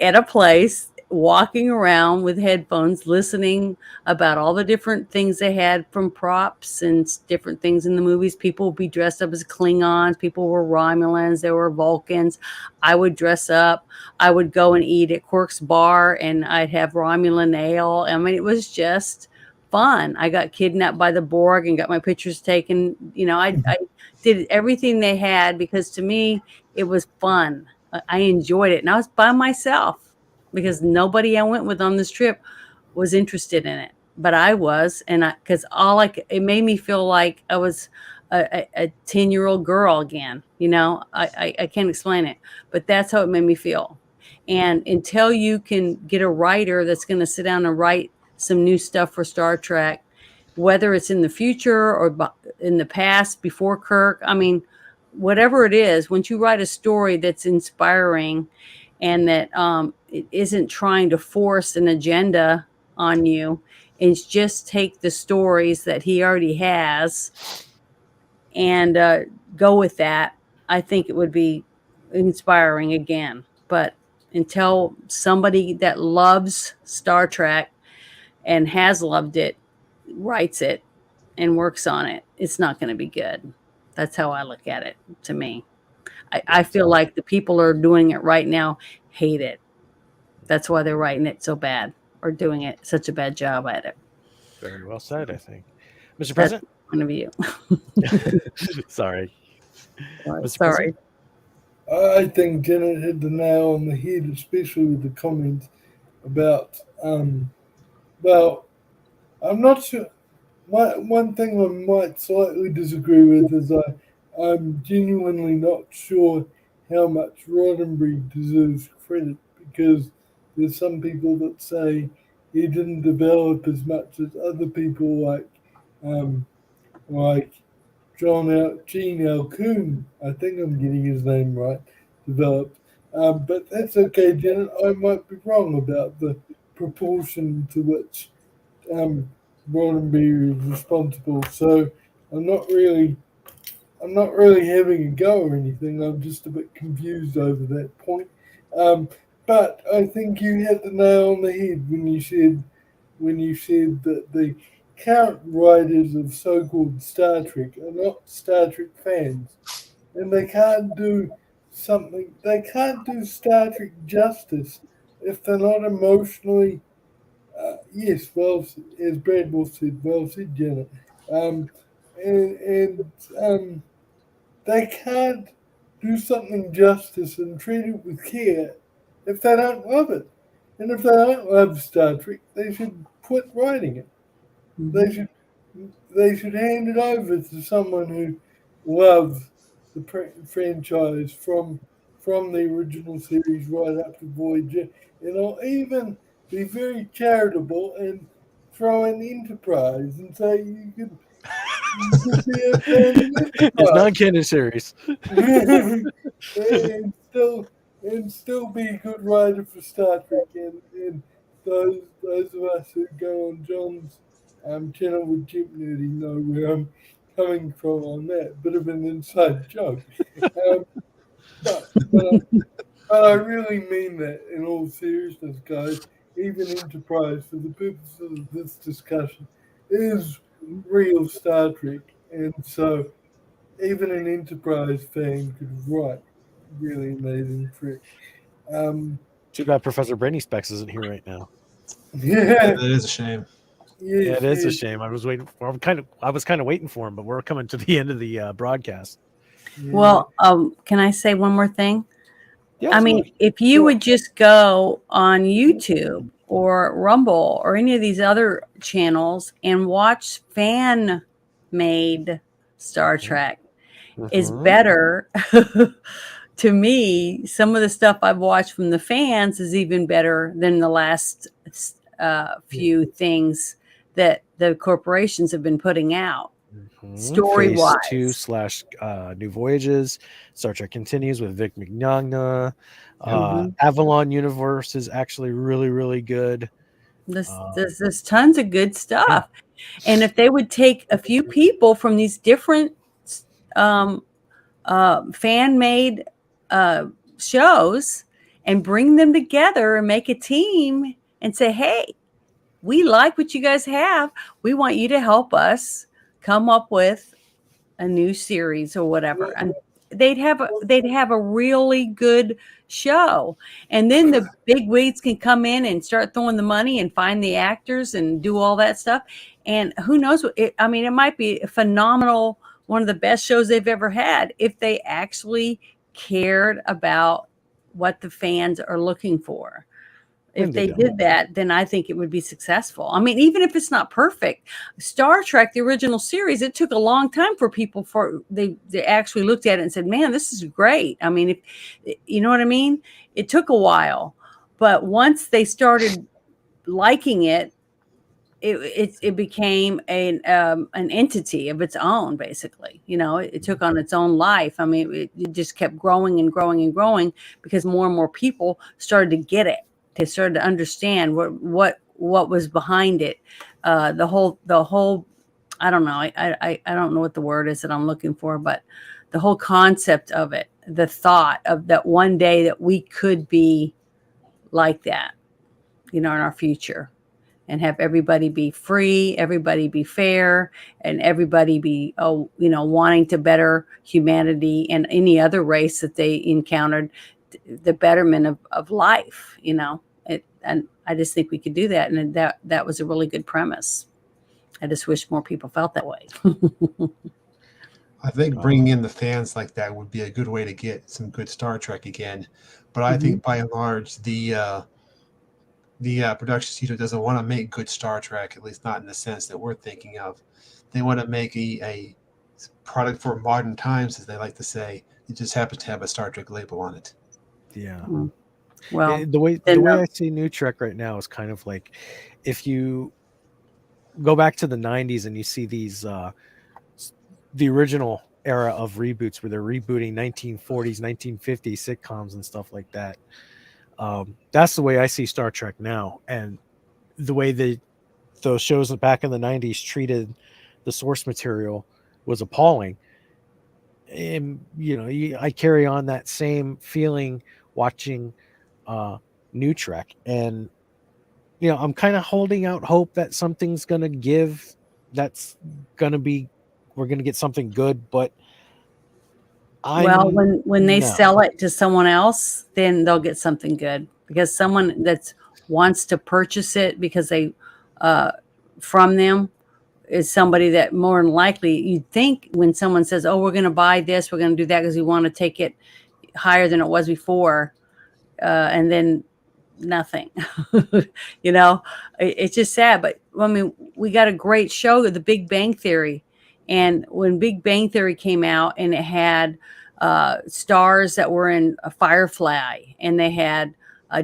at a place, walking around with headphones, listening about all the different things they had from props and different things in the movies. People would be dressed up as Klingons. People were Romulans. There were Vulcans. I would dress up. I would go and eat at Quirk's Bar, and I'd have Romulan ale. I mean, it was just fun. I got kidnapped by the Borg and got my pictures taken. I did everything they had because to me, it was fun. I enjoyed it. And I was by myself because nobody I went with on this trip was interested in it. But I was, and because it made me feel like I was a 10-year-old girl again. I can't explain it, but that's how it made me feel. And until you can get a writer that's going to sit down and write some new stuff for Star Trek, whether it's in the future or in the past before Kirk, I mean, whatever it is, once you write a story that's inspiring and that it isn't trying to force an agenda on you, and just take the stories that he already has and go with that, I think it would be inspiring again. But until somebody that loves Star Trek and has loved it writes it and works on it, it's not going to be good. That's how I look at it, to me. I feel like the people who are doing it right now hate it. That's why they're writing it so bad or doing it such a bad job at it. Very well said, I think. Mr. President? Point of view. Sorry. Mr. Sorry. I think Janet hit the nail on the head, especially with the comments about, well, I'm not sure. One thing I might slightly disagree with is I I'm genuinely not sure how much Roddenberry deserves credit, because there's some people that say he didn't develop as much as other people um, like Gene Alcoon, I think I'm getting his name right, developed. But that's okay, Janet. I might be wrong about the proportion to which Roddenberry is responsible. So I'm not really I'm not really having a go or anything. I'm just a bit confused over that point. Um, but I think you hit the nail on the head when you said that the current writers of so-called Star Trek are not Star Trek fans, and they can't do something. They can't do Star Trek justice if they're not emotionally. Yes, well, as Brad Wolf said, well said, Janet. Um, and they can't do something justice and treat it with care if they don't love it. And if they don't love Star Trek, they should quit writing it. Mhm. They should hand it over to someone who loves the franchise from the original series right up to Voyager, and I'll even be very charitable and throw in Enterprise and say you could be a fan of It's Enterprise. non-canon series. and still be a good writer for Star Trek, and those of us who go on John's channel with Chip Nerdy know where I'm coming from on that. Bit of an inside joke. Um, but I really mean that in all seriousness, guys. Even Enterprise, for the purposes of this discussion, is real Star Trek, and so even an Enterprise fan could write really amazing Trek. Um, Too bad Professor Brainy Specs isn't here right now. yeah, That is a shame. Yeah, yes, it is a yes, shame. I was waiting for. I was kind of waiting for him, but we're coming to the end of the broadcast. yeah. Well, can I say one more thing? Yeah, I mean, absolutely. if you would just go on YouTube or Rumble or any of these other channels and watch fan made Star Trek is Mhm. better. To me, some of the stuff I've watched from the fans is even better than the last few things that the corporations have been putting out, story Phase 2 wise. / New Voyages. Star Trek continues with Vic Mignogna. Mhm. Avalon Universe is actually really, really good. There's tons of good Yeah. stuff. And if they would take a few people from these different um, fan made shows and bring them together and make a team and say, hey, we like what you guys have. We want you to help us come up with a new series or whatever. And they'd have a really good show. And then the big wigs can come in and start throwing the money and find the actors and do all that stuff. And who knows what it, I mean, it might be a phenomenal, one of the best shows they've ever had if they actually cared about what the fans are looking for. If And they they don't. did that, then I think it would be successful. I mean, even if it's not perfect, Star Trek, the original series, it took a long time for people for they actually looked at it and said, "Man, this is great." I mean, if you know what I mean, it took a while, but once they started liking it, it became an entity of its own. Basically, it took on its own life. I mean, it just kept growing and growing and growing because more and more people started to get it. They started to understand what was behind it. The whole. I don't know. I don't know what the word is that I'm looking for, but the whole concept of it, the thought of that one day that we could be like that, in our future, and have everybody be free, everybody be fair, and everybody be, wanting to better humanity and any other race that they encountered, the betterment of life. And I just think we could do that, and that was a really good premise. I just wish more people felt that way. I think bringing in the fans like that would be a good way to get some good Star Trek again. But I think by and large, the production studio doesn't want to make good Star Trek, at least not in the sense that we're thinking of. They want to make product for modern times, as they like to say. It just happens to have a Star Trek label on it. Yeah. Well, The way I see New Trek right now is kind of like if you go back to the 90s and you see these the original era of reboots where they're rebooting 1940s 1950s sitcoms and stuff like that. That's the way I see Star Trek now, and the way those shows back in the 90s treated the source material was appalling. And I carry on that same feeling watching New Trek, and I'm kind of holding out hope that something's gonna give. That's gonna be We're gonna get something good, but well, when they no. sell it to someone else, then they'll get something good, because someone that wants to purchase it because they from them is somebody that more than likely, you'd think, when someone says, oh, we're going to buy this, we're going to do that because we want to take it higher than it was before, and then nothing. It's just sad. But I mean, we got a great show, The Big Bang Theory, and when Big Bang Theory came out, and it had stars that were in a Firefly, and they had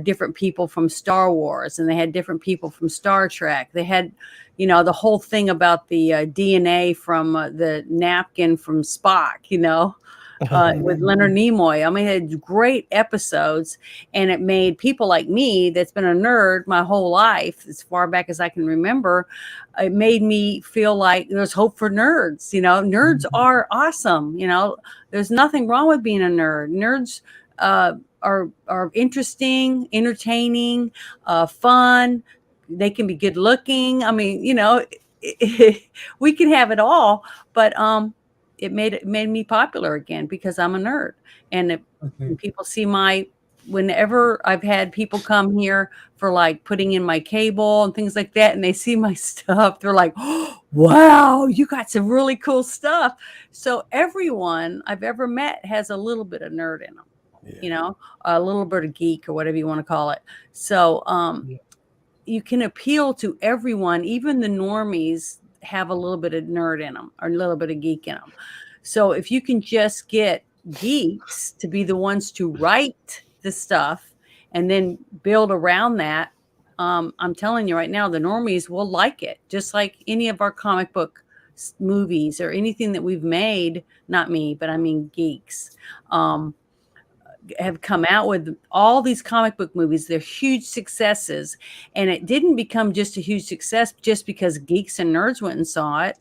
different people from Star Wars, and they had different people from Star Trek. They had the whole thing about the DNA from the napkin from Spock, with Leonard Nimoy. I mean, it had great episodes, and it made people like me, that's been a nerd my whole life, as far back as I can remember, it made me feel like there's hope for nerds. Nerds are awesome. There's nothing wrong with being a nerd. Nerds are interesting, entertaining, fun. They can be good looking. I mean, we can have it all, but it made me popular again because I'm a nerd. And when people see whenever I've had people come here for like putting in my cable and things like that, and they see my stuff, they're like, oh, wow, you got some really cool stuff. So everyone I've ever met has a little bit of nerd in them. Yeah. A little bit of geek, or whatever you want to call it. So you can appeal to everyone. Even the normies have a little bit of nerd in them, or a little bit of geek in them. So if you can just get geeks to be the ones to write the stuff and then build around that, I'm telling you right now, the normies will like it, just like any of our comic book movies or anything that we've made. Not me, but I mean geeks. Have come out with all these comic book movies. They're huge successes, and it didn't become just a huge success just because geeks and nerds went and saw it.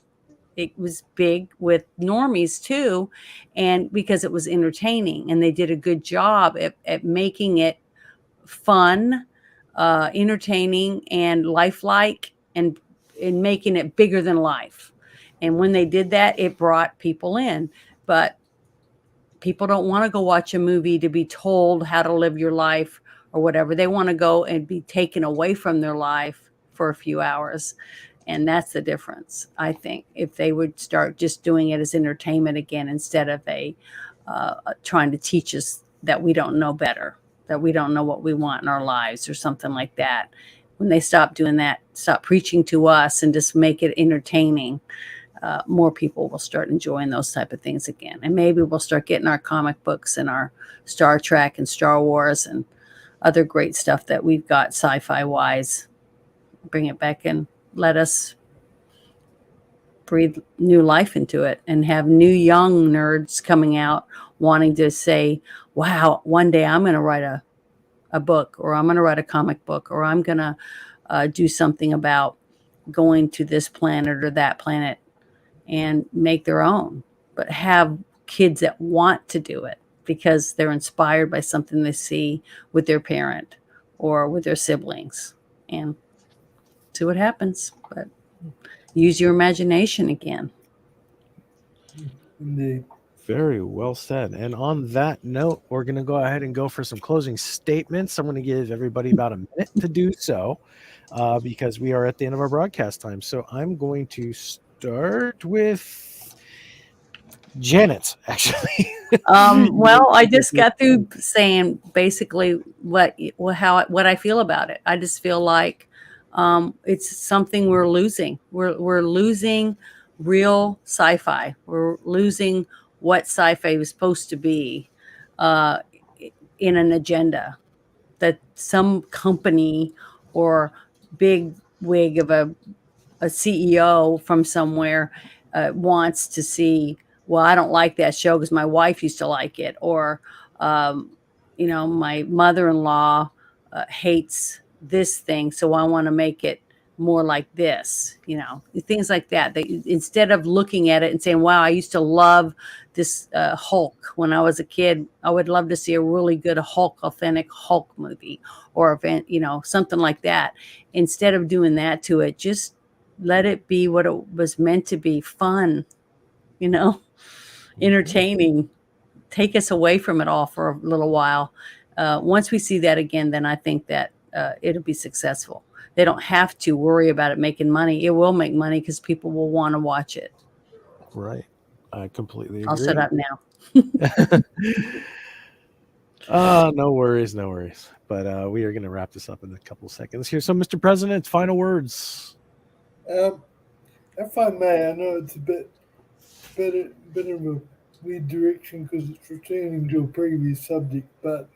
It was big with normies too, and because it was entertaining, and they did a good job at making it fun, entertaining, and lifelike, and making it bigger than life. And when they did that, it brought people in. But people don't want to go watch a movie to be told how to live your life or whatever. They want to go and be taken away from their life for a few hours. And that's the difference, I think, if they would start just doing it as entertainment again, instead of trying to teach us that we don't know better, that we don't know what we want in our lives or something like that. When they stop doing that, stop preaching to us and just make it entertaining, more people will start enjoying those type of things again. And maybe we'll start getting our comic books and our Star Trek and Star Wars and other great stuff that we've got sci-fi wise. Bring it back and let us breathe new life into it, and have new young nerds coming out wanting to say, wow, one day I'm going to write a book, or I'm going to write a comic book, or I'm going to do something about going to this planet or that planet, and make their own. But have kids that want to do it because they're inspired by something they see with their parent or with their siblings, and see what happens. But use your imagination again. Indeed. Very well said. And on that note, we're going to go ahead and go for some closing statements. I'm going to give everybody about a minute to do so, because we are at the end of our broadcast time. So I'm going to start with Janet, actually. Well, I just got through saying basically what I feel about it. I just feel like it's something we're losing. We're losing real sci-fi. We're losing what sci-fi was supposed to be in an agenda that some company or big wig of a CEO from somewhere wants to see. Well, I don't like that show because my wife used to like it, or my mother-in-law hates this thing, so I want to make it more like this. Things like that. Instead of looking at it and saying, "Wow, I used to love this Hulk when I was a kid. I would love to see a really good authentic Hulk movie, or event, something like that." Instead of doing that to it, just let it be what it was meant to be: fun, entertaining. Take us away from it all for a little while. Once we see that again, then I think that it'll be successful. They don't have to worry about it making money. It will make money because people will want to watch it. Right. I completely agree. I'll shut up now. No worries. But we are going to wrap this up in a couple seconds here. So, Mr. President, final words. If I may, I know it's a bit of a weird direction because it's returning to a previous subject, but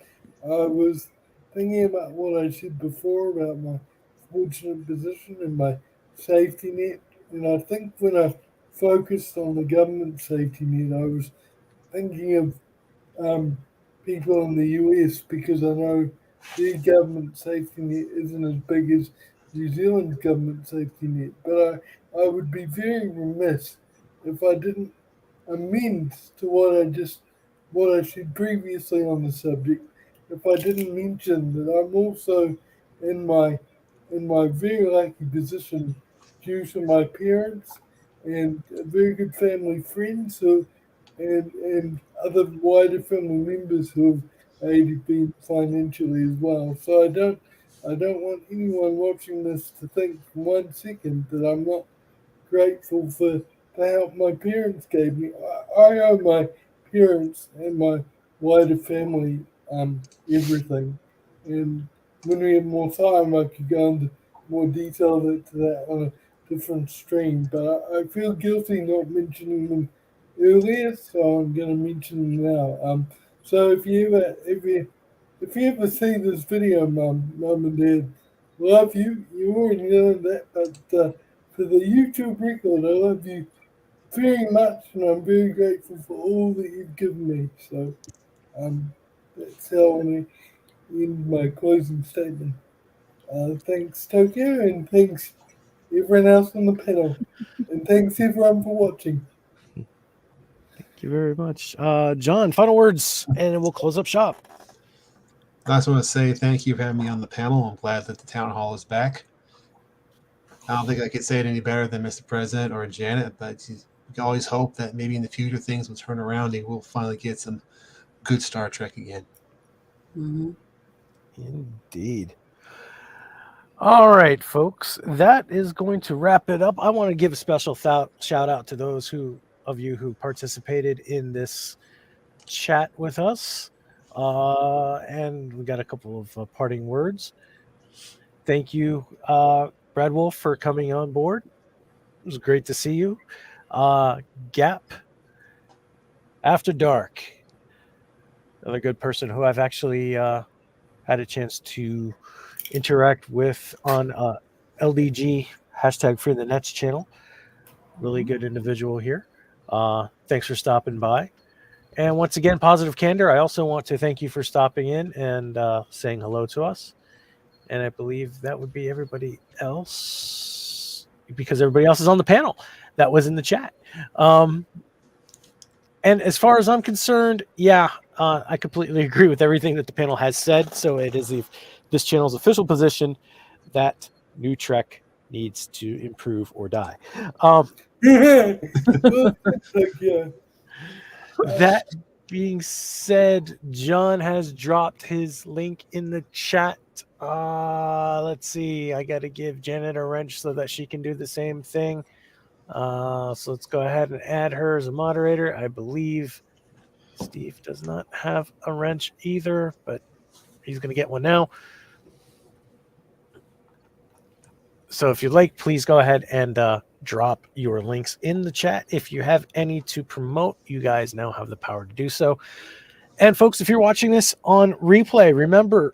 I was thinking about what I said before about my fortunate position and my safety net. And I think when I focused on the government safety net, I was thinking of people in the US because I know their government safety net isn't as big as New Zealand's government safety net. But I would be very remiss if I didn't amend to what I said previously on the subject, if I didn't mention that I'm also in my very lucky position due to my parents and very good family friends and other wider family members who have aided me financially as well. So I don't want anyone watching this to think for 1 second that I'm not grateful for the help my parents gave me. I owe my parents and my wider family everything. And when we have more time, I could go into more detail to that on a different stream. But I feel guilty not mentioning them earlier, so I'm going to mention them now. So if you ever see this video, Mum and Dad, love you. You already know that, but for the YouTube record, I love you very much, and I'm very grateful for all that you've given me. So that's how I want to end my closing statement. Thanks, Tokyo, and thanks everyone else on the panel. And thanks everyone for watching. Thank you very much. John, final words, and we'll close up shop. I just want to say thank you for having me on the panel. I'm glad that the town hall is back. I don't think I could say it any better than Mr. President or Janet, but we can always hope that maybe in the future things will turn around and we'll finally get some good Star Trek again. Mm-hmm. Indeed. All right, folks, that is going to wrap it up. I want to give a special shout out to those of you who participated in this chat with us. And we got a couple of parting words. Thank you, Brad Wolf, for coming on board. It was great to see you. Gap After Dark, another good person who I've actually had a chance to interact with on LDG hashtag Free the Nets channel. Really good individual here. Thanks for stopping by. And once again, Positive Candor, I also want to thank you for stopping in and saying hello to us. And I believe that would be everybody else, because everybody else is on the panel that was in the chat. And as far as I'm concerned, I completely agree with everything that the panel has said. So it is this channel's official position that New Trek needs to improve or die. That being said, John has dropped his link in the chat. Let's see. I got to give Janet a wrench so that she can do the same thing. So let's go ahead and add her as a moderator. I believe Steve does not have a wrench either, but he's going to get one now. So if you'd like, please go ahead and drop your links in the chat. If you have any to promote, you guys now have the power to do so. And folks, if you're watching this on replay, remember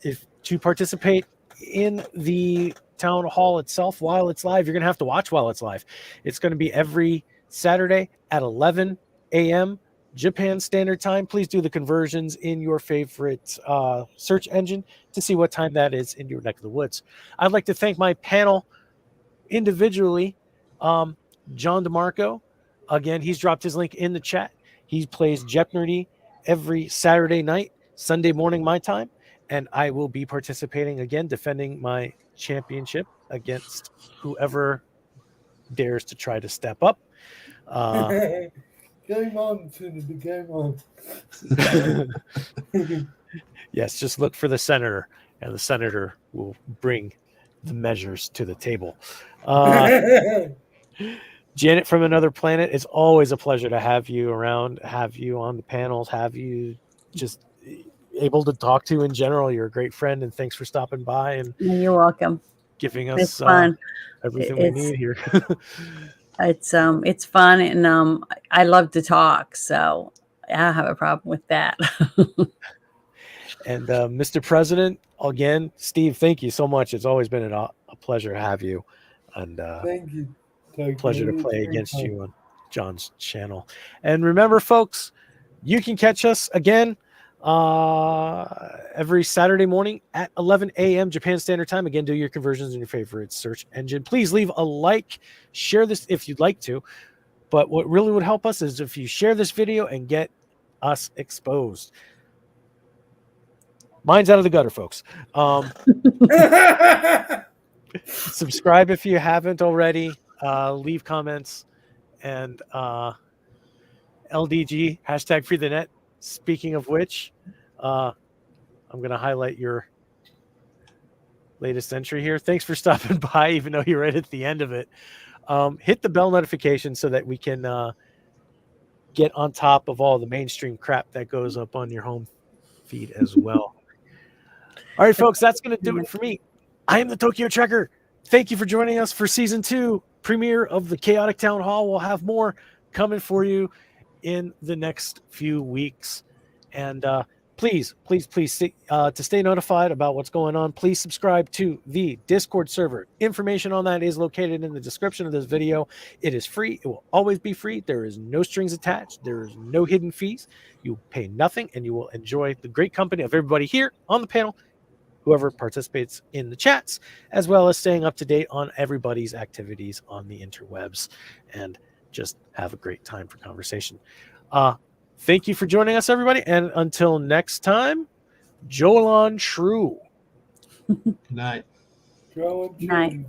if to participate in the town hall itself while it's live, you're going to have to watch while it's live. It's going to be every Saturday at 11 a.m. Japan Standard Time. Please do the conversions in your favorite search engine to see what time that is in your neck of the woods. I'd like to thank my panel individually. John DeMarco, again, he's dropped his link in the chat. He plays Jeopardy every Saturday night, Sunday morning my time, and I will be participating again, defending my championship against whoever dares to try to step up. Game on, Senator, game on. Yes, just look for the senator, and the senator will bring the measures to the table. Janet from Another Planet, it's always a pleasure to have you around, have you on the panels, have you just able to talk to in general. You're a great friend, and thanks for stopping by and You're welcome. giving It's us fun. everything we need here. It's fun, and I love to talk, so I don't have a problem with that. And Mr. President, again, Steve, thank you so much. It's always been a pleasure to have you, and thank you. Pleasure to play against you on John's channel. And remember, folks, you can catch us again every Saturday morning at 11 a.m. Japan Standard Time. Again, do your conversions in your favorite search engine. Please leave a like, share this if you'd like to. But what really would help us is if you share this video and get us exposed. Mine's out of the gutter, folks. Subscribe if you haven't already. Leave comments, and LDG hashtag free the net. Speaking of which, I'm going to highlight your latest entry here. Thanks for stopping by, even though you're right at the end of it. Hit the bell notification so that we can get on top of all the mainstream crap that goes up on your home feed as well. All right, folks, that's going to do it for me. I am the Tokyo Trekker. Thank you for joining us for season 2 premiere of the Chaotic Town Hall. We'll have more coming for you in the next few weeks. And please, to stay notified about what's going on, please subscribe to the Discord server. Information on that is located in the description of this video. It is free. It will always be free. There is no strings attached. There is no hidden fees. You pay nothing, and you will enjoy the great company of everybody here on the panel, whoever participates in the chats, as well as staying up to date on everybody's activities on the interwebs, and just have a great time for conversation. Thank you for joining us, everybody. And until next time, Jolan Shrew. Good night. Good night.